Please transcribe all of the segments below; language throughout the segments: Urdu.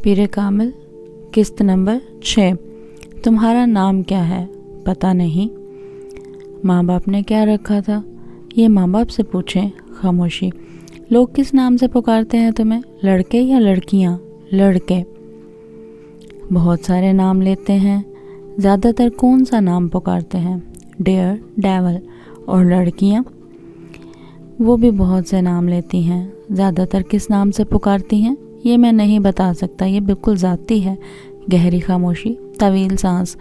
پیر کامل قسط نمبر 6۔ تمہارا نام کیا ہے؟ پتہ نہیں۔ ماں باپ نے کیا رکھا تھا؟ یہ ماں باپ سے پوچھیں۔ خاموشی۔ لوگ کس نام سے پکارتے ہیں تمہیں؟ لڑکے یا لڑکیاں؟ لڑکے۔ بہت سارے نام لیتے ہیں، زیادہ تر کون سا نام پکارتے ہیں؟ Dear, devil. اور لڑکیاں؟ وہ بھی بہت سے نام لیتی ہیں، زیادہ تر کس نام سے پکارتی ہیں؟ یہ میں نہیں بتا سکتا، یہ بالکل ذاتی ہے۔ گہری خاموشی، طویل سانس۔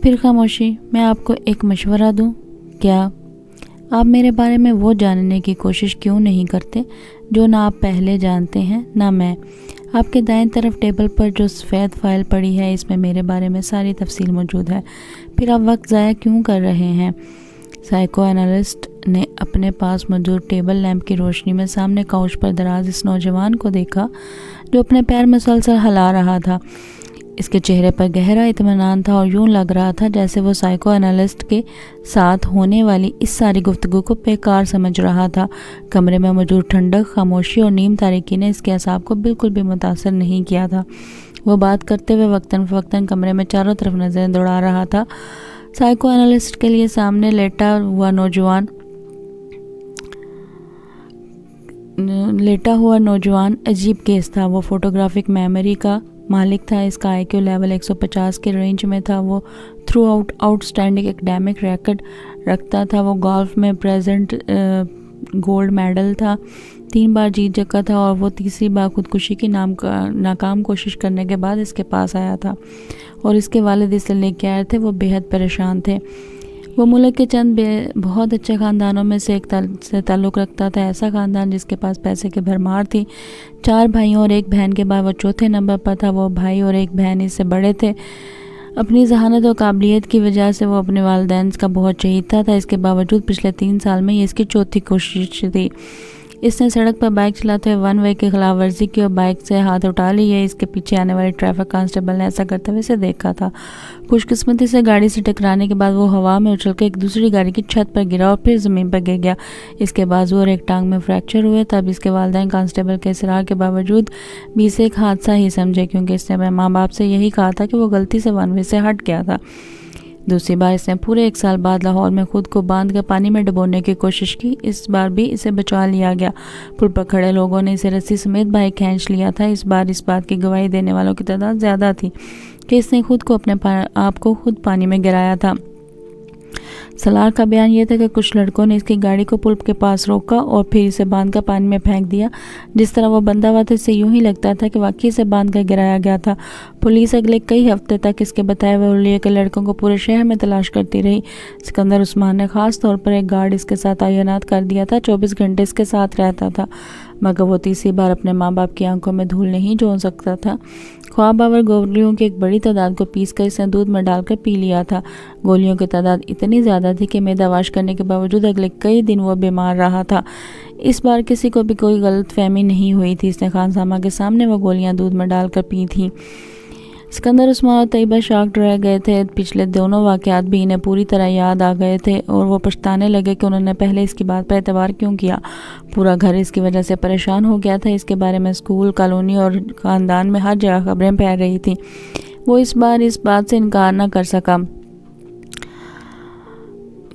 پھر خاموشی۔ میں آپ کو ایک مشورہ دوں؟ کیا؟ آپ میرے بارے میں وہ جاننے کی کوشش کیوں نہیں کرتے جو نہ آپ پہلے جانتے ہیں نہ میں؟ آپ کے دائیں طرف ٹیبل پر جو سفید فائل پڑی ہے اس میں میرے بارے میں ساری تفصیل موجود ہے۔ پھر آپ وقت ضائع کیوں کر رہے ہیں؟ سائیکو اینالسٹ نے اپنے پاس موجود ٹیبل لیمپ کی روشنی میں سامنے کاؤچ پر دراز اس نوجوان کو دیکھا جو اپنے پیر مسلسل ہلا رہا تھا۔ اس کے چہرے پر گہرا اطمینان تھا اور یوں لگ رہا تھا جیسے وہ سائیکو اینالسٹ کے ساتھ ہونے والی اس ساری گفتگو کو بیکار سمجھ رہا تھا۔ کمرے میں موجود ٹھنڈک، خاموشی اور نیم تاریکی نے اس کے اعصاب کو بالکل بھی متاثر نہیں کیا تھا۔ وہ بات کرتے ہوئے وقتاً فوقتاً کمرے میں چاروں طرف نظریں دوڑا رہا تھا۔ سائیکو اینالسٹ کے لیے سامنے لیٹا ہوا نوجوان عجیب کیس تھا۔ وہ فوٹوگرافک میموری کا مالک تھا، اس کا IQ لیول 150 کے رینج میں تھا۔ وہ through out standing academic record رکھتا تھا۔ وہ گولف میں پریزنٹ گولڈ میڈل تھا، 3 بار جیت چکا تھا اور وہ تیسری بار خودکشی کی ناکام کوشش کرنے کے بعد اس کے پاس آیا تھا اور اس کے والد اس لیے لے کے آئے تھے۔ وہ بےحد پریشان تھے۔ وہ ملک کے چند بہت اچھے خاندانوں میں سے ایک سے تعلق رکھتا تھا، ایسا خاندان جس کے پاس پیسے کی بھرمار تھی۔ 4 بھائیوں اور 1 بہن کے بعد وہ چوتھے نمبر پر تھا۔ وہ بھائی اور 1 بہن اس سے بڑے تھے۔ اپنی ذہانت اور قابلیت کی وجہ سے وہ اپنے والدین کا بہت چہیتا تھا۔ اس کے باوجود پچھلے 3 سال میں یہ اس کی چوتھی کوشش تھی۔ اس نے سڑک پر بائک چلاتے ہوئے 1 وے کی خلاف ورزی کی اور بائک سے ہاتھ اٹھا لیے۔ اس کے پیچھے آنے والی ٹریفک کانسٹیبل نے ایسا کرتے ہوئے اسے دیکھا تھا۔ خوش قسمتی سے گاڑی سے ٹکرانے کے بعد وہ ہوا میں اچھل کے ایک دوسری گاڑی کی چھت پر گرا اور پھر زمین پر گر گیا۔ اس کے بازو اور ایک ٹانگ میں فریکچر ہوئے۔ تب اس کے والدین کانسٹیبل کے اصرار کے باوجود بھی اسے ایک حادثہ ہی سمجھے، کیونکہ اس نے اپنے ماں باپ سے یہی کہا تھا کہ وہ غلطی سے 1 وے سے ہٹ گیا تھا۔ دوسری بار اس نے پورے 1 سال بعد لاہور میں خود کو باندھ کر پانی میں ڈبونے کی کوشش کی۔ اس بار بھی اسے بچا لیا گیا۔ پل پر کھڑے لوگوں نے اسے رسی سمیت باہر کھینچ لیا تھا۔ اس بار اس بات کی گواہی دینے والوں کی تعداد زیادہ تھی کہ اس نے اپنے آپ کو خود پانی میں گرایا تھا۔ سالار کا بیان یہ تھا کہ کچھ لڑکوں نے اس کی گاڑی کو پل کے پاس روکا اور پھر اسے باندھ کر پانی میں پھینک دیا۔ جس طرح وہ بندہ ہوا تھا اس سے یوں ہی لگتا تھا کہ واقعی اسے باندھ کر گرایا گیا تھا۔ پولیس اگلے کئی ہفتے تک اس کے بتائے ہوئے حلیے کے لڑکوں کو پورے شہر میں تلاش کرتی رہی۔ سکندر عثمان نے خاص طور پر ایک گارڈ اس کے ساتھ تعینات کر دیا تھا، 24 گھنٹے اس کے ساتھ رہتا تھا، مگر وہ تیسری بار اپنے ماں باپ کی آنکھوں میں دھول نہیں جھونک سکتا تھا۔ خواب آور گولیوں کی ایک بڑی تعداد کو پیس کر اس نے دودھ میں ڈال کر پی لیا تھا۔ گولیوں کی تعداد اتنی زیادہ تھی کہ معدہ واش کرنے کے باوجود اگلے کئی دن وہ بیمار رہا تھا۔ اس بار کسی کو بھی کوئی غلط فہمی نہیں ہوئی تھی۔ اس نے خانسامہ کے سامنے وہ گولیاں دودھ میں ڈال کر پی تھیں۔ سکندر عثمان اور طیبہ شاکڈ رہ گئے تھے۔ پچھلے دونوں واقعات بھی انہیں پوری طرح یاد آ گئے تھے اور وہ پچھتانے لگے کہ انہوں نے پہلے اس کی بات پر اعتبار کیوں کیا۔ پورا گھر اس کی وجہ سے پریشان ہو گیا تھا۔ اس کے بارے میں اسکول، کالونی اور خاندان میں ہر جگہ خبریں پھیل رہی تھیں۔ وہ اس بار اس بات سے انکار نہ کر سکا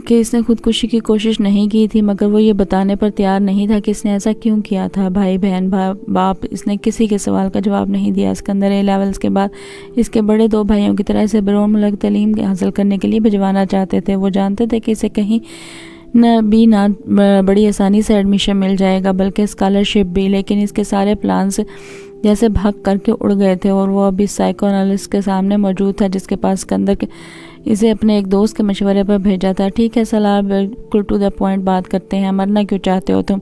کہ اس نے خودکشی کی کوشش نہیں کی تھی، مگر وہ یہ بتانے پر تیار نہیں تھا کہ اس نے ایسا کیوں کیا تھا۔ بھائی، بہن، باپ، اس نے کسی کے سوال کا جواب نہیں دیا۔ سکندر A لیولز کے بعد اس کے بڑے 2 بھائیوں کی طرح اسے بیرون ملک تعلیم حاصل کرنے کے لیے بھجوانا چاہتے تھے۔ وہ جانتے تھے کہ اسے کہیں نہ بڑی آسانی سے ایڈمیشن مل جائے گا، بلکہ اسکالرشپ بھی، لیکن اس کے سارے پلانز جیسے بھگ کر کے اڑ گئے تھے اور وہ ابھی سائیکو اینالسٹ کے سامنے موجود تھا جس کے پاس سکندر اسے اپنے ایک دوست کے مشورے پر بھیجا تھا۔ ٹھیک ہے سالار، بالکل ٹو دا پوائنٹ بات کرتے ہیں۔ مرنا کیوں چاہتے ہو تم؟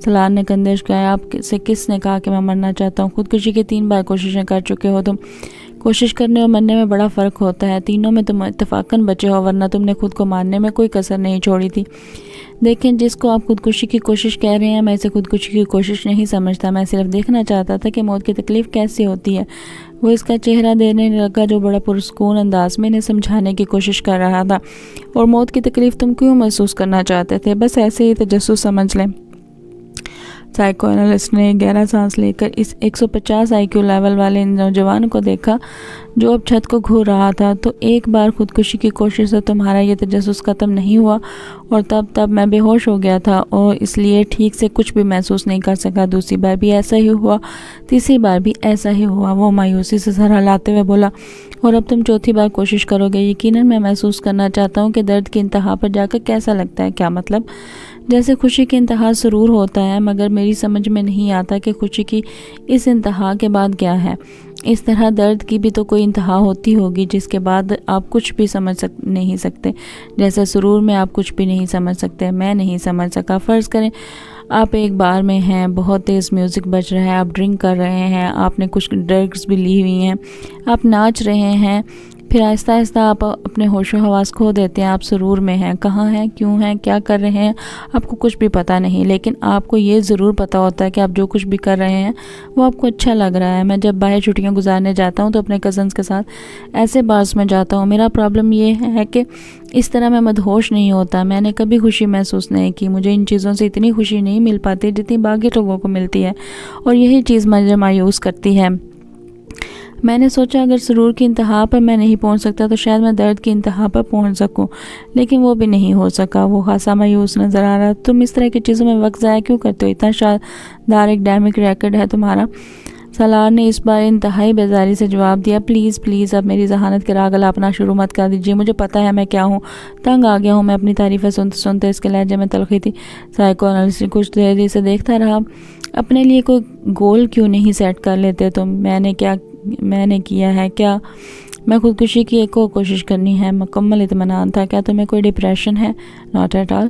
سالار نے کندیش کہا۔ آپ سے کس نے کہا کہ میں مرنا چاہتا ہوں؟ خودکشی کی 3 بار کوششیں کر چکے ہو تم۔ کوشش کرنے اور مرنے میں بڑا فرق ہوتا ہے۔ تینوں میں تم اتفاقاً بچے ہو، ورنہ تم نے خود کو مارنے میں کوئی کسر نہیں چھوڑی تھی۔ دیکھیں، جس کو آپ خودکشی کی کوشش کہہ رہے ہیں، میں اسے خودکشی کی کوشش نہیں سمجھتا۔ میں صرف دیکھنا چاہتا تھا کہ موت کی تکلیف کیسی ہوتی ہے۔ وہ اس کا چہرہ دینے لگا جو بڑا پرسکون انداز میں انہیں سمجھانے کی کوشش کر رہا تھا۔ اور موت کی تکلیف تم کیوں محسوس کرنا چاہتے تھے؟ بس ایسے ہی تجسس سمجھ لیں۔ سائیکو انالسٹ نے گہرا سانس لے کر اس 150 IQ لیول والے نوجوان کو دیکھا جو اب چھت کو گھور رہا تھا۔ تو ایک بار خودکشی کی کوشش سے تمہارا یہ تجسس ختم نہیں ہوا، اور تب میں بے ہوش ہو گیا تھا اور اس لیے ٹھیک سے کچھ بھی محسوس نہیں کر سکا۔ دوسری بار بھی ایسا ہی ہوا، تیسری بار بھی ایسا ہی ہوا۔ وہ مایوسی سے سر ہلاتے ہوئے بولا، اور اب تم چوتھی بار کوشش کرو گے؟ یقیناً میں محسوس کرنا چاہتا ہوں کہ درد کی انتہا پر جا کر کیسا لگتا ہے۔ کیا مطلب؟ جیسے خوشی کی انتہا سرور ہوتا ہے، مگر میری سمجھ میں نہیں آتا کہ خوشی کی اس انتہا کے بعد کیا ہے۔ اس طرح درد کی بھی تو کوئی انتہا ہوتی ہوگی جس کے بعد آپ کچھ بھی سمجھ نہیں سکتے، جیسے سرور میں آپ کچھ بھی نہیں سمجھ سکتے۔ میں نہیں سمجھ سکا۔ فرض کریں آپ ایک بار میں ہیں، بہت تیز میوزک بج رہا ہے، آپ ڈرنک کر رہے ہیں، آپ نے کچھ ڈرگز بھی لی ہوئی ہیں، آپ ناچ رہے ہیں، پھر آہستہ آہستہ آپ اپنے ہوش و حواس کھو دیتے ہیں۔ آپ سرور میں ہیں، کہاں ہیں، کیوں ہیں، کیا کر رہے ہیں، آپ کو کچھ بھی پتہ نہیں، لیکن آپ کو یہ ضرور پتہ ہوتا ہے کہ آپ جو کچھ بھی کر رہے ہیں وہ آپ کو اچھا لگ رہا ہے۔ میں جب باہر چھٹیاں گزارنے جاتا ہوں تو اپنے کزنز کے ساتھ ایسے بارز میں جاتا ہوں۔ میرا پرابلم یہ ہے کہ اس طرح میں مدہوش نہیں ہوتا۔ میں نے کبھی خوشی محسوس نہیں کی۔ مجھے ان چیزوں سے اتنی خوشی نہیں مل پاتی جتنی باقی لوگوں کو ملتی ہے، اور یہی چیز مجھے مایوس کرتی ہے۔ میں نے سوچا اگر سرور کی انتہا پر میں نہیں پہنچ سکتا تو شاید میں درد کی انتہا پر پہنچ سکوں، لیکن وہ بھی نہیں ہو سکا۔ وہ خاصا مایوس نظر آ رہا۔ تم اس طرح کی چیزوں میں وقت ضائع کیوں کرتے ہو؟ اتنا شاندار ایکڈیمک ریکارڈ ہے تمہارا۔ سالار نے اس بار انتہائی بیزاری سے جواب دیا، پلیز اب میری ذہانت کے راگ الاپنا شروع مت کر دیجیے۔ مجھے پتہ ہے میں کیا ہوں، تنگ آ گیا ہوں۔ میں اپنی تعریفیں سنتے اس کے لہجے میں تلخی تھی۔ سائیکو انالسٹ کچھ دیر سے دیکھتا رہا۔ اپنے لیے کوئی گول کیوں نہیں سیٹ کر لیتے تم؟ میں نے کیا ہے کیا؟ میں خودکشی کی ایک اور کوشش کرنی ہے۔ مکمل اطمینان تھا۔ کیا تمہیں کوئی ڈپریشن ہے؟ Not at all.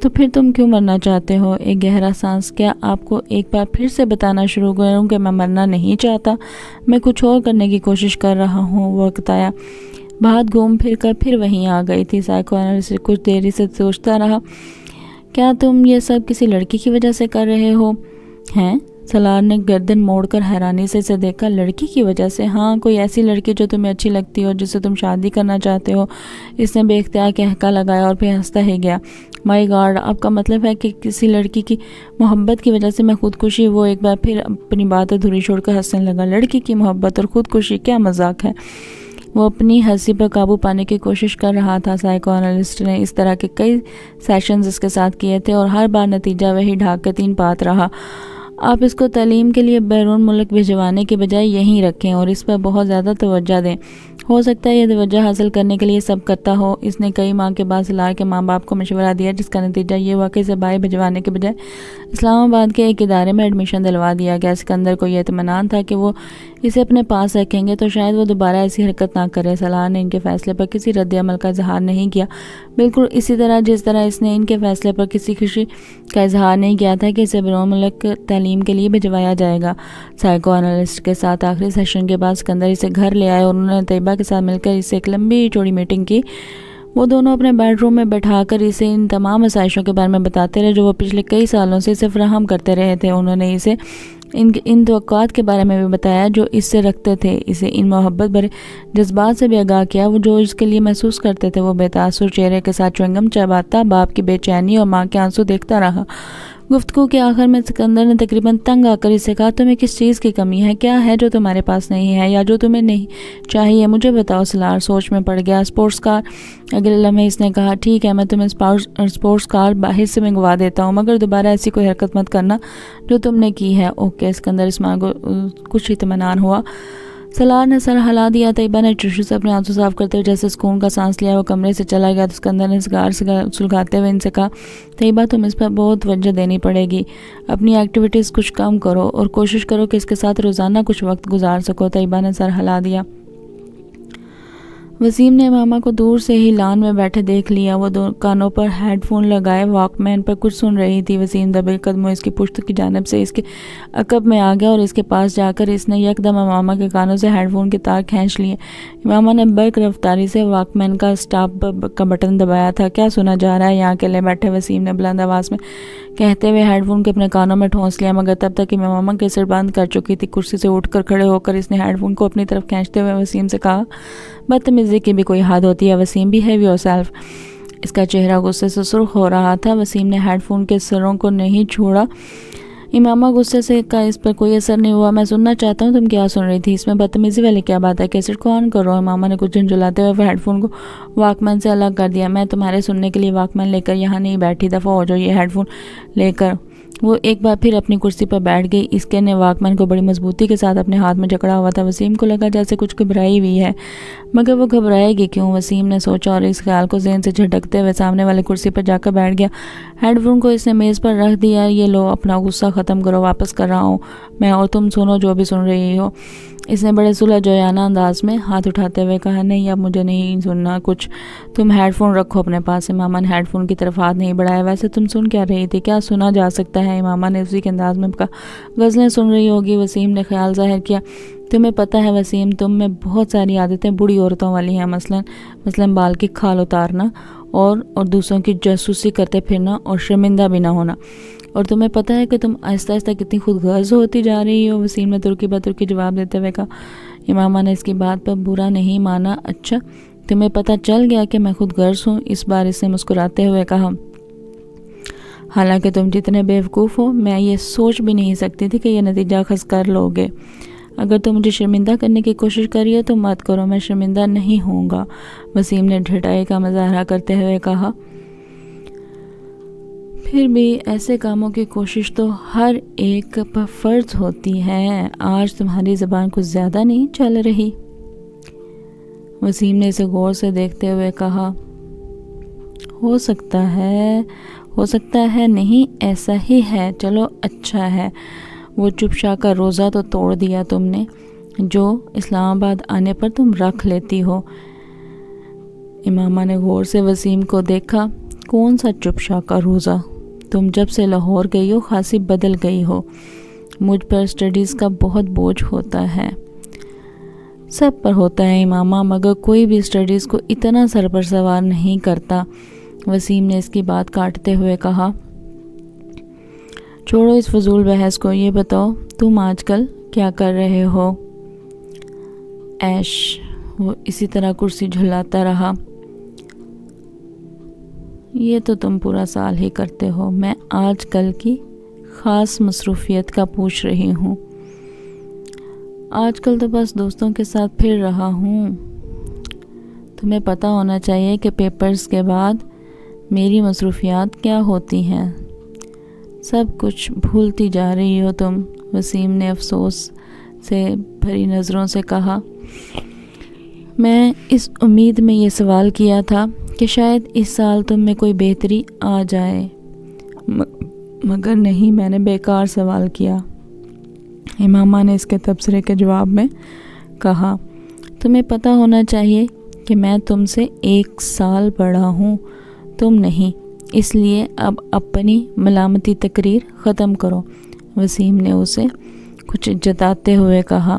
تو پھر تم کیوں مرنا چاہتے ہو؟ ایک گہرا سانس۔ کیا آپ کو ایک بار پھر سے بتانا شروع کروں کہ میں مرنا نہیں چاہتا؟ میں کچھ اور کرنے کی کوشش کر رہا ہوں۔ وہ بتایا۔ بات گھوم پھر کر پھر وہیں آ گئی تھی۔ سائیکو انالسٹ کچھ دیر سے سوچتا رہا۔ کیا تم یہ سب کسی لڑکی کی وجہ سے کر رہے ہو؟ ہیں؟ سالار نے گردن موڑ کر حیرانی سے اسے دیکھا۔ لڑکی کی وجہ سے؟ ہاں، کوئی ایسی لڑکی جو تمہیں اچھی لگتی ہو، جس سے تم شادی کرنا چاہتے ہو۔ اس نے بے اختیار قہقہ لگایا اور پھر ہنستا ہی گیا۔ مائی گاڈ، آپ کا مطلب ہے کہ کسی لڑکی کی محبت کی وجہ سے میں خودکشی؟ وہ ایک بار پھر اپنی بات ادھوری چھوڑ کر ہنسنے لگا۔ لڑکی کی محبت اور خودکشی، کیا مذاق ہے؟ وہ اپنی ہنسی پر قابو پانے کی کوشش کر رہا تھا۔ سائیکو انالسٹ نے اس طرح کے کئی سیشنز اس کے ساتھ کیے تھے اور ہر بار نتیجہ وہی ڈھاک کے تین پات رہا۔ آپ اس کو تعلیم کے لیے بیرون ملک بھجوانے کے بجائے یہیں رکھیں اور اس پر بہت زیادہ توجہ دیں۔ ہو سکتا ہے یہ توجہ حاصل کرنے کے لیے سب کرتا ہو۔ اس نے کئی ماہ کے بعد سالار کے ماں باپ کو مشورہ دیا، جس کا نتیجہ یہ ہوا کہ اسے باہر بھجوانے کے بجائے اسلام آباد کے ایک ادارے میں ایڈمیشن دلوا دیا گیا۔ سکندر کو یہ اطمینان تھا کہ وہ اسے اپنے پاس رکھیں گے تو شاید وہ دوبارہ ایسی حرکت نہ کرے۔ سالار نے ان کے فیصلے پر کسی رد عمل کا اظہار نہیں کیا، بالکل اسی طرح جس طرح اس نے ان کے فیصلے پر کسی خوشی کا اظہار نہیں کیا تھا کہ اسے بیرون ملک تعلیم کے لیے بھجوایا جائے گا۔ سائیکو انالسٹ کے ساتھ آخری سیشن کے بعد سکندر اسے گھر لے آئے اور انہوں نے طیبہ کے ساتھ مل کر اسے ایک لمبی چوڑی میٹنگ کی۔ وہ دونوں اپنے بیڈ روم میں بیٹھا کر اسے ان تمام آسائشوں کے بارے میں بتاتے رہے جو وہ پچھلے کئی سالوں سے اسے فراہم کرتے رہے تھے۔ انہوں نے اسے ان توقعات کے بارے میں بھی بتایا جو اس سے رکھتے تھے، اسے ان محبت بھرے جذبات سے بھی آگاہ کیا وہ جو اس کے لیے محسوس کرتے تھے۔ وہ بے تاثر چہرے کے ساتھ چوئنگم چباتا باپ کی بے چینی اور ماں کے آنسو دیکھتا رہا۔ گفتگو کے آخر میں سکندر نے تقریباً تنگ آ کر اس سے کہا، تمہیں کس چیز کی کمی ہے؟ کیا ہے جو تمہارے پاس نہیں ہے یا جو تمہیں نہیں چاہیے؟ مجھے بتاؤ۔ سالار سوچ میں پڑ گیا۔ Sports car. اگلے لمحے اس نے کہا، ٹھیک ہے، میں تمہیں اسپورٹس کار باہر سے منگوا دیتا ہوں، مگر دوبارہ ایسی کوئی حرکت مت کرنا جو تم نے کی ہے۔ اوکے۔ سکندر اسمان کو کچھ اطمینان ہوا۔ سالار نے سر ہلا دیا۔ طیبہ نے ٹشو سے اپنے آنسو صاف کرتے ہوئے جیسے سکون کا سانس لیا۔ وہ کمرے سے چلا گیا تو سکندر نے سگار سلگاتے ہوئے ان سے کہا، طیبہ تم اس پر بہت توجہ دینی پڑے گی۔ اپنی ایکٹیویٹیز کچھ کم کرو اور کوشش کرو کہ اس کے ساتھ روزانہ کچھ وقت گزار سکو۔ طیبہ نے سر ہلا دیا۔ وسیم نے ماما کو دور سے ہی لان میں بیٹھے دیکھ لیا۔ وہ کانوں پر ہیڈ فون لگائے واک مین پر کچھ سن رہی تھی۔ وسیم دبے قدموں اس کی پشت کی جانب سے اس کے عقب میں آ گیا اور اس کے پاس جا کر اس نے یکدم ماما کے کانوں سے ہیڈ فون کے تار کھینچ لیے۔ ماما نے برق رفتاری سے واک مین کا اسٹاپ کا بٹن دبایا تھا۔ کیا سنا جا رہا ہے یہاں اکیلے بیٹھے؟ وسیم نے بلند آواز میں کہتے ہوئے ہیڈ فون کے اپنے کانوں میں ٹھونس لیا، مگر تب تک کہ میں ماما کے سر بند کر چکی تھی۔ کرسی سے اٹھ کر کھڑے ہو کر اس نے ہیڈ فون کو اپنی طرف کھینچتے ہوئے وسیم سے کہا، بدتمیزی کی بھی کوئی حد ہوتی ہے وسیم، بہیو یور سیلف۔ اس کا چہرہ غصے سے سرخ ہو رہا تھا۔ وسیم نے ہیڈ فون کے سروں کو نہیں چھوڑا۔ امامہ غصے سے کا اس پر کوئی اثر نہیں ہوا. میں سننا چاہتا ہوں تم کیا سن رہی تھی, اس میں بدتمیزی والی کیا بات ہے, کیسٹ کو آن کرو. امامہ نے کچھ جھنجھلاتے ہوئے ہیڈ فون کو واک مین سے الگ کر دیا. میں تمہارے سننے کے لیے واک مین لے کر یہاں نہیں بیٹھی, دفعہ ہو جاؤ یہ ہیڈ فون لے کر. وہ ایک بار پھر اپنی کرسی پر بیٹھ گئی. اس کے نے واک مین کو بڑی مضبوطی کے ساتھ اپنے ہاتھ میں جکڑا ہوا تھا. وسیم کو لگا جیسے کچھ گھبرائی ہوئی ہے, مگر وہ گھبرائے گی کیوں, وسیم نے سوچا, اور اس خیال کو ذہن سے جھٹکتے ہوئے سامنے والے کرسی پر جا کر بیٹھ گیا. ہیڈ فون کو اس نے میز پر رکھ دیا. یہ لو اپنا غصہ ختم کرو, واپس کر رہا ہوں میں, اور تم سنو جو بھی سن رہی ہو. اس نے بڑے صلح جویانہ انداز میں ہاتھ اٹھاتے ہوئے کہا, نہیں اب مجھے نہیں سننا کچھ, تم ہیڈ فون رکھو اپنے پاس. امامہ نے ہیڈ فون کی طرف ہاتھ نہیں بڑھایا. ویسے تم سن کیا رہی تھی, کیا سنا جا سکتا ہے, امامہ نے اسی کے انداز میں کہا. غزلیں سن رہی ہوگی, وسیم نے خیال ظاہر کیا. تمہیں پتہ ہے وسیم, تم میں بہت ساری عادتیں بوڑھی عورتوں والی ہیں, مثلاً بال کی کھال اتارنا اور دوسروں کی جاسوسی کرتے پھرنا اور شرمندہ بھی نہ ہونا. اور تمہیں پتہ ہے کہ تم آہستہ آہستہ کتنی خود غرض ہوتی جا رہی ہو, وسیم نے ترکی بترکی جواب دیتے ہوئے کہا. امامہ نے اس کی بات پر برا نہیں مانا. اچھا تمہیں پتہ چل گیا کہ میں خود غرض ہوں, اس بار اس نے مسکراتے ہوئے کہا. حالانکہ تم جتنے بیوقوف ہو, میں یہ سوچ بھی نہیں سکتی تھی کہ یہ نتیجہ اخذ کر لو گے. اگر تم مجھے شرمندہ کرنے کی کوشش کری ہو تو مت کرو, میں شرمندہ نہیں ہوں گا, وسیم نے ڈھٹائی کا مظاہرہ کرتے ہوئے کہا. پھر بھی ایسے کاموں کی کوشش تو ہر ایک پر فرض ہوتی ہے. آج تمہاری زبان کچھ زیادہ نہیں چل رہی, وسیم نے اسے غور سے دیکھتے ہوئے کہا. ہو سکتا ہے نہیں, ایسا ہی ہے, چلو اچھا ہے. وہ چپشا کا روزہ تو توڑ دیا تم نے, جو اسلام آباد آنے پر تم رکھ لیتی ہو. امامہ نے غور سے وسیم کو دیکھا. کون سا چپشا کا روزہ, تم جب سے لاہور گئی ہو خاصی بدل گئی ہو. مجھ پر اسٹڈیز کا بہت بوجھ ہوتا ہے. سب پر ہوتا ہے امامہ, مگر کوئی بھی اسٹڈیز کو اتنا سر پر سوار نہیں کرتا, وسیم نے اس کی بات کاٹتے ہوئے کہا. چھوڑو اس فضول بحث کو, یہ بتاؤ تم آج کل کیا کر رہے ہو. ایش. وہ اسی طرح کرسی جھلاتا رہا. یہ تو تم پورا سال ہی کرتے ہو, میں آج کل کی خاص مصروفیت کا پوچھ رہی ہوں. آج کل تو بس دوستوں کے ساتھ پھر رہا ہوں. تمہیں پتہ ہونا چاہیے کہ پیپرز کے بعد میری مصروفیات کیا ہوتی ہیں. سب کچھ بھولتی جا رہی ہو تم, وسیم نے افسوس سے بھری نظروں سے کہا. میں اس امید میں یہ سوال کیا تھا کہ شاید اس سال تم میں کوئی بہتری آ جائے, مگر نہیں, میں نے بیکار سوال کیا, امامہ نے اس کے تبصرے کے جواب میں کہا. تمہیں پتہ ہونا چاہیے کہ میں تم سے 1 سال بڑا ہوں, تم نہیں, اس لیے اب اپنی ملامتی تقریر ختم کرو, وسیم نے اسے کچھ جتاتے ہوئے کہا.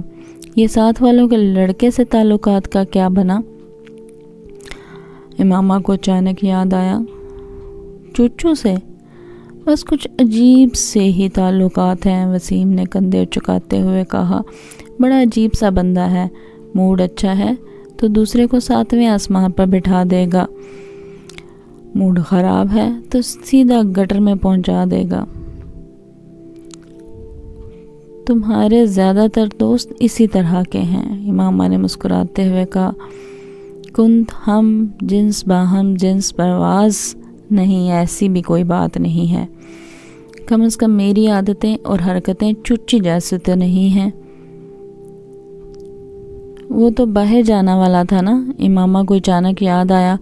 یہ ساتھ والوں کے لڑکے سے تعلقات کا کیا بنا. امامہ کو اچانک یاد آیا. چوچو سے بس کچھ عجیب سے ہی تعلقات ہیں, وسیم نے کندھے چکاتے ہوئے کہا. بڑا عجیب سا بندہ ہے, موڈ اچھا ہے تو دوسرے کو 7ویں آسمان پر بٹھا دے گا, موڈ خراب ہے تو سیدھا گٹر میں پہنچا دے گا. تمہارے زیادہ تر دوست اسی طرح کے ہیں, امامہ نے مسکراتے ہوئے کہا. کنت ہم جنس باہم جنس پرواز نہیں, ایسی بھی کوئی بات نہیں ہے. کم از کم میری عادتیں اور حرکتیں چچی جیسے تو نہیں ہیں. وہ تو باہر جانا والا تھا نا, امامہ کو اچانک یاد آیا.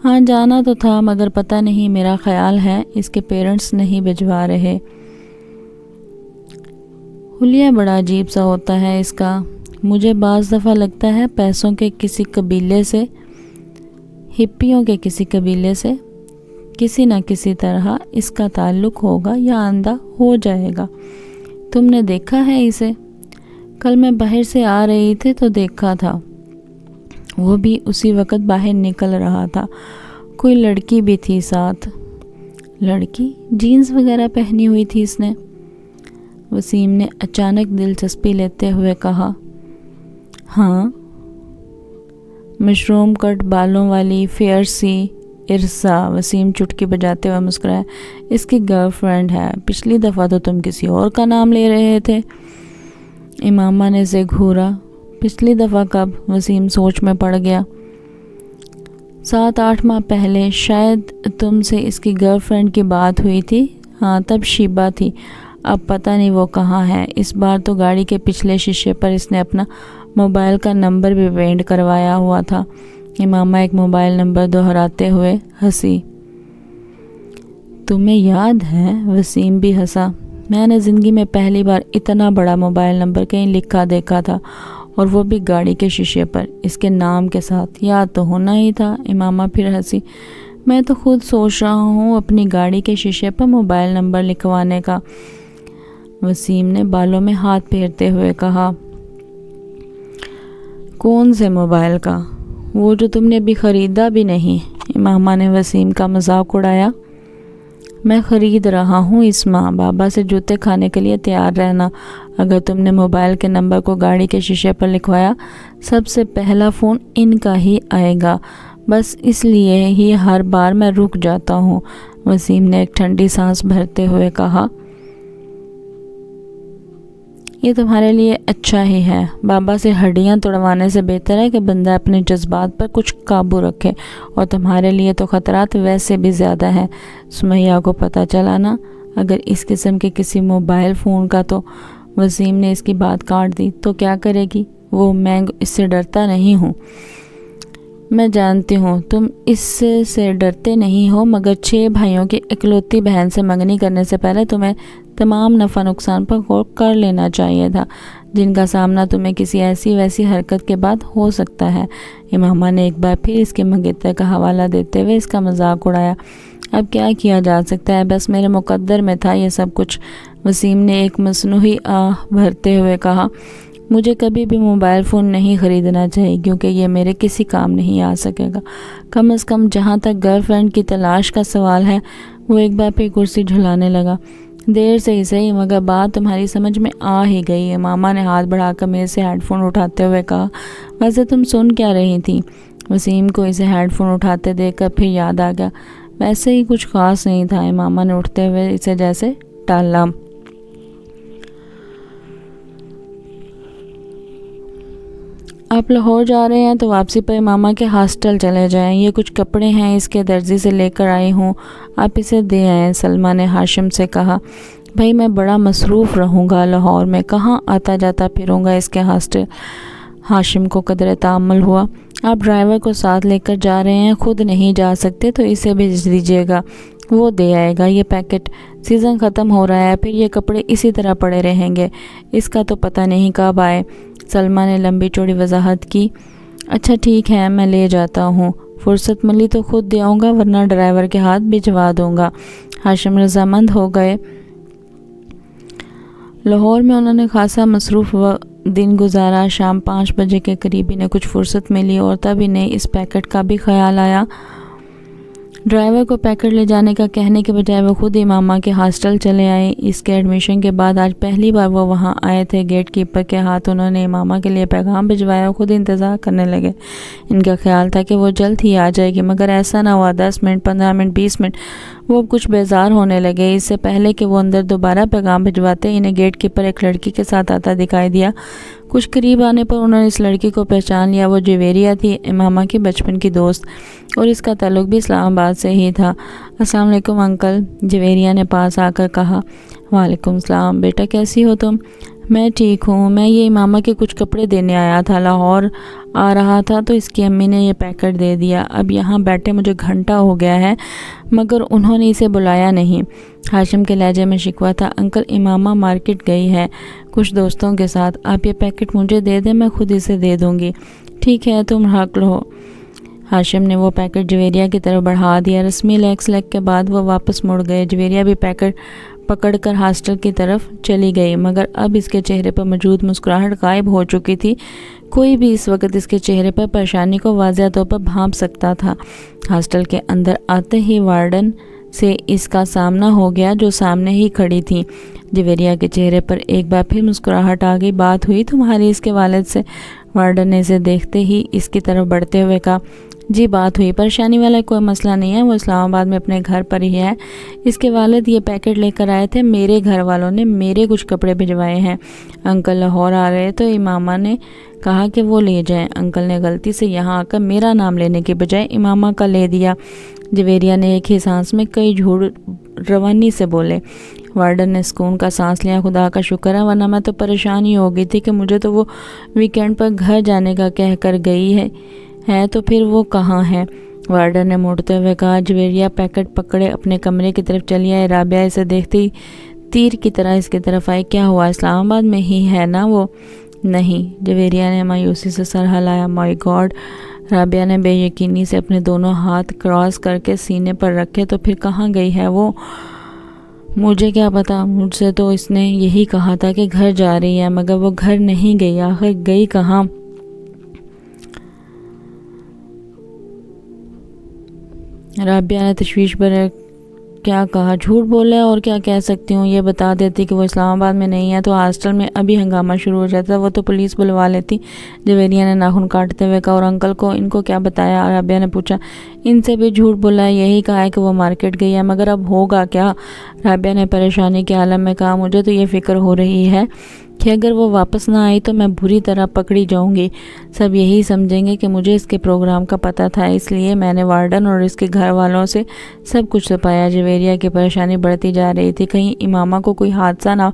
ہاں جانا تو تھا, مگر پتہ نہیں, میرا خیال ہے اس کے پیرنٹس نہیں بھجوا رہے. حلیہ بڑا عجیب سا ہوتا ہے اس کا. مجھے بعض دفعہ لگتا ہے پیسوں کے کسی قبیلے سے, ہپیوں کے کسی قبیلے سے کسی نہ کسی طرح اس کا تعلق ہوگا یا آندہ ہو جائے گا. تم نے دیکھا ہے اسے؟ کل میں باہر سے آ رہی تھی تو دیکھا تھا, وہ بھی اسی وقت باہر نکل رہا تھا. کوئی لڑکی بھی تھی ساتھ. لڑکی؟ جینز وغیرہ پہنی ہوئی تھی اس نے, وسیم نے اچانک دلچسپی لیتے ہوئے کہا. ہاں, مشروم کٹ بالوں والی, فیئر سی, ارسا، وسیم چٹکی بجاتے ہوئے مسکرایا۔ اس کی گرل فرینڈ ہے، پچھلی دفعہ تو تم کسی اور کا نام لے رہے تھے۔ امامہ نے اسے گھورا۔ پچھلی دفعہ کب؟ وسیم سوچ میں پڑ گیا۔ 7-8 ماہ پہلے شاید تم سے اس کی گرل فرینڈ کی بات ہوئی تھی۔ ہاں، تب شیبہ تھی، اب پتہ نہیں وہ کہاں ہے۔ اس بار تو گاڑی کے پچھلے شیشے پر اس نے اپنا موبائل کا نمبر بھی پینٹ کروایا ہوا تھا۔ امامہ ایک موبائل نمبر دہراتے ہوئے ہنسی۔ تمہیں یاد ہے؟ وسیم بھی ہنسا۔ میں نے زندگی میں پہلی بار اتنا بڑا موبائل نمبر کہیں لکھا دیکھا تھا، اور وہ بھی گاڑی کے شیشے پر، اس کے نام کے ساتھ۔ یاد تو ہونا ہی تھا۔ امامہ پھر ہنسی۔ میں تو خود سوچ رہا ہوں اپنی گاڑی کے شیشے پر موبائل نمبر لکھوانے کا۔ وسیم نے بالوں میں ہاتھ پھیرتے ہوئے کہا۔ کون سے موبائل کا؟ وہ جو تم نے ابھی خریدا بھی نہیں۔ امامہ نے وسیم کا مذاق اڑایا۔ میں خرید رہا ہوں اسما، بابا سے جوتے کھانے کے لیے تیار رہنا۔ اگر تم نے موبائل کے نمبر کو گاڑی کے شیشے پر لکھوایا، سب سے پہلا فون ان کا ہی آئے گا۔ بس اس لیے ہی ہر بار میں رک جاتا ہوں۔ وسیم نے ایک ٹھنڈی سانس بھرتے ہوئے کہا۔ یہ تمہارے لیے اچھا ہی ہے۔ بابا سے ہڈیاں توڑوانے سے بہتر ہے کہ بندہ اپنے جذبات پر کچھ قابو رکھے، اور تمہارے لیے تو خطرات ویسے بھی زیادہ ہیں۔ سمیہ کو پتہ چلا نا اگر اس قسم کے کسی موبائل فون کا تو… وسیم نے اس کی بات کاٹ دی۔ تو کیا کرے گی وہ؟ میں اس سے ڈرتا نہیں ہوں۔ میں جانتی ہوں تم اس سے ڈرتے نہیں ہو، مگر 6 بھائیوں کی اکلوتی بہن سے منگنی کرنے سے پہلے تمہیں تمام نفع نقصان پر غور کر لینا چاہیے تھا، جن کا سامنا تمہیں کسی ایسی ویسی حرکت کے بعد ہو سکتا ہے۔ امامہ نے ایک بار پھر اس کے منگیتر کا حوالہ دیتے ہوئے اس کا مذاق اڑایا۔ اب کیا کیا جا سکتا ہے، بس میرے مقدر میں تھا یہ سب کچھ۔ وسیم نے ایک مصنوعی آہ بھرتے ہوئے کہا۔ مجھے کبھی بھی موبائل فون نہیں خریدنا چاہیے، کیونکہ یہ میرے کسی کام نہیں آ سکے گا، کم از کم جہاں تک گرل فرینڈ کی تلاش کا سوال ہے۔ وہ ایک بار پھر کرسی جھلانے لگا۔ دیر سے ہی صحیح، مگر بات تمہاری سمجھ میں آ ہی گئی۔ امامہ نے ہاتھ بڑھا کر میرے سے ہیڈ فون اٹھاتے ہوئے کہا۔ ویسے تم سن کیا رہی تھی؟ وسیم کو اسے ہیڈ فون اٹھاتے دیکھ کر پھر یاد آ گیا۔ ویسے ہی کچھ خاص نہیں تھا۔ امامہ نے اٹھتے ہوئے اسے جیسے ٹالا۔ آپ لاہور جا رہے ہیں تو واپسی پر امامہ کے ہاسٹل چلے جائیں۔ یہ کچھ کپڑے ہیں، اس کے درزی سے لے کر آئی ہوں، آپ اسے دے آئیں، سلمیٰ نے ہاشم سے کہا۔ بھائی میں بڑا مصروف رہوں گا لاہور میں، کہاں آتا جاتا پھروں گا اس کے ہاسٹل۔ ہاشم کو قدر تامل ہوا۔ آپ ڈرائیور کو ساتھ لے کر جا رہے ہیں، خود نہیں جا سکتے تو اسے بھیج دیجیے گا، وہ دے آئے گا۔ یہ پیکٹ سیزن ختم ہو رہا ہے، پھر یہ کپڑے اسی طرح پڑے رہیں گے، اس کا تو پتہ نہیں کب آئے۔ سلمیٰ نے لمبی چوڑی وضاحت کی۔ اچھا ٹھیک ہے، میں لے جاتا ہوں، فرصت ملی تو خود دے آؤں گا، ورنہ ڈرائیور کے ہاتھ بھجوا دوں گا۔ ہاشم رضامند ہو گئے۔ لاہور میں انہوں نے خاصا مصروف دن گزارا۔ شام 5 بجے کے قریب انہیں کچھ فرصت ملی اور تب انہیں اس پیکٹ کا بھی خیال آیا۔ ڈرائیور کو پیکٹ لے جانے کا کہنے کے بجائے وہ خود امامہ کے ہاسٹل چلے آئے۔ اس کے ایڈمیشن کے بعد آج پہلی بار وہ وہاں آئے تھے۔ گیٹ کیپر کے ہاتھ انہوں نے امامہ کے لیے پیغام بھجوایا اور خود انتظار کرنے لگے۔ ان کا خیال تھا کہ وہ جلد ہی آ جائے گی، مگر ایسا نہ ہوا۔ 10 منٹ، 15 منٹ، 20 منٹ، وہ کچھ بیزار ہونے لگے۔ اس سے پہلے کہ وہ اندر دوبارہ پیغام بھجواتے، انہیں گیٹ کیپر ایک لڑکی کے ساتھ آتا دکھائی دیا۔ کچھ قریب آنے پر انہوں نے اس لڑکی کو پہچان لیا۔ وہ جویریہ تھی، امامہ کی بچپن کی دوست، اور اس کا تعلق بھی اسلام آباد سے ہی تھا۔ السلام علیکم انکل، جویریہ نے پاس آ کر کہا۔ وعلیکم السلام، بیٹا کیسی ہو تم؟ میں ٹھیک ہوں، میں یہ امامہ کے کچھ کپڑے دینے آیا تھا، لاہور آ رہا تھا تو اس کی امی نے یہ پیکٹ دے دیا۔ اب یہاں بیٹھے مجھے گھنٹہ ہو گیا ہے، مگر انہوں نے اسے بلایا نہیں۔ ہاشم کے لہجے میں شکوہ تھا۔ انکل امامہ مارکیٹ گئی ہے کچھ دوستوں کے ساتھ، آپ یہ پیکٹ مجھے دے دیں، میں خود اسے دے دوں گی۔ ٹھیک ہے، تم حق لو۔ ہاشم نے وہ پیکٹ جویریہ کی طرف بڑھا دیا۔ رسمی لیگ کے بعد وہ واپس مڑ گئے۔ جویریہ بھی پیکٹ پکڑ کر ہاسٹل کی طرف چلی گئی، مگر اب اس کے چہرے پر موجود مسکراہٹ غائب ہو چکی تھی۔ کوئی بھی اس وقت اس کے چہرے پر پریشانی کو واضح طور پر بھانپ سکتا تھا۔ ہاسٹل کے اندر آتے ہی وارڈن سے اس کا سامنا ہو گیا، جو سامنے ہی کھڑی تھی۔ جویریہ کے چہرے پر ایک بار پھر مسکراہٹ آ گئی۔ بات ہوئی تمہاری اس کے والد سے؟ وارڈن نے اسے دیکھتے ہی اس کی طرف بڑھتے ہوئے کہا۔ جی بات ہوئی، پریشانی والا کوئی مسئلہ نہیں ہے، وہ اسلام آباد میں اپنے گھر پر ہی ہے۔ اس کے والد یہ پیکٹ لے کر آئے تھے، میرے گھر والوں نے میرے کچھ کپڑے بھجوائے ہیں۔ انکل لاہور آ رہے تو امامہ نے کہا کہ وہ لے جائیں۔ انکل نے غلطی سے یہاں آ کر میرا نام لینے کے بجائے امامہ کا لے دیا۔ جویریہ نے ایک ہی سانس میں کئی جھوٹ روانی سے بولے۔ وارڈن نے سکون کا سانس لیا، خدا کا شکر ہے، ورنہ میں تو پریشان ہی ہو گئی تھی کہ مجھے تو وہ ویکینڈ پر گھر جانے کا کہہ کر گئی ہے تو پھر وہ کہاں ہے؟ وارڈن نے موڑتے ہوئے کہا۔ جویریہ پیکٹ پکڑے اپنے کمرے کی طرف چلی آئی۔ رابعہ اسے دیکھتے ہی تیر کی طرح اس کی طرف آئی۔ کیا ہوا؟ اسلام آباد میں ہی ہے نا وہ؟ نہیں، جویریہ نے مایوسی سے سر ہلایا۔ مائی گاڈ! رابعہ نے بے یقینی سے اپنے دونوں ہاتھ کراس کر کے سینے پر رکھے۔ تو پھر کہاں گئی ہے وہ؟ مجھے کیا پتا، مجھ سے تو اس نے یہی کہا تھا کہ گھر جا رہی ہے، مگر وہ گھر نہیں گئی۔ آخر گئی کہاں؟ رابعہ نے تشویش بھرے کیا کہا؟ جھوٹ بولا ہے اور کیا کہہ سکتی ہوں؟ یہ بتا دیتی کہ وہ اسلام آباد میں نہیں ہے تو ہاسٹل میں ابھی ہنگامہ شروع ہو جاتا، وہ تو پولیس بلوا لیتی۔ جویریہ نے ناخن کاٹتے ہوئے کہا۔ اور انکل کو ان کو کیا بتایا؟ رابعہ نے پوچھا۔ ان سے بھی جھوٹ بولا ہے، یہی کہا ہے کہ وہ مارکیٹ گئی ہے، مگر اب ہوگا کیا؟ رابعہ نے پریشانی کے عالم میں کہا۔ مجھے تو یہ فکر ہو رہی ہے کہ اگر وہ واپس نہ آئی تو میں بری طرح پکڑی جاؤں گی۔ سب یہی سمجھیں گے کہ مجھے اس کے پروگرام کا پتہ تھا، اس لیے میں نے وارڈن اور اس کے گھر والوں سے سب کچھ چھپایا۔ جویریہ کی پریشانی بڑھتی جا رہی تھی، کہیں امامہ کو کوئی حادثہ نہ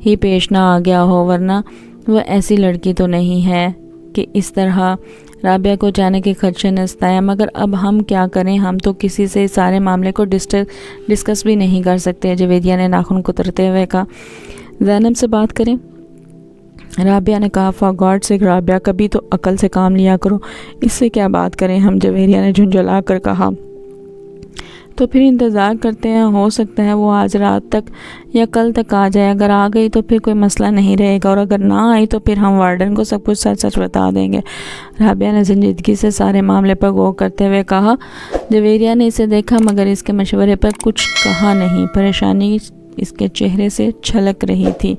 ہی پیش نہ آ گیا ہو، ورنہ وہ ایسی لڑکی تو نہیں ہے کہ اس طرح رابعہ کو جانے کے خدشے نے ستایا۔ مگر اب ہم کیا کریں؟ ہم تو کسی سے اس سارے معاملے کو ڈسکس بھی نہیں کر سکتے۔ جویریہ نے ناخن کترتے ہوئے کہا۔ زینب سے بات کریں؟ رابعہ نے کہا۔ فار گاڈ سیک رابعہ، کبھی تو عقل سے کام لیا کرو، اس سے کیا بات کریں ہم؟ جویریہ نے جھنجھلا کر کہا۔ تو پھر انتظار کرتے ہیں، ہو سکتا ہے وہ آج رات تک یا کل تک آ جائے۔ اگر آ گئی تو پھر کوئی مسئلہ نہیں رہے گا، اور اگر نہ آئی تو پھر ہم وارڈن کو سب کچھ سچ سچ بتا دیں گے۔ رابعہ نے سنجیدگی سے سارے معاملے پر غور کرتے ہوئے کہا۔ جویریہ نے اسے دیکھا مگر اس کے مشورے پر کچھ کہا نہیں۔ پریشانی اس کے چہرے سے چھلک رہی تھی۔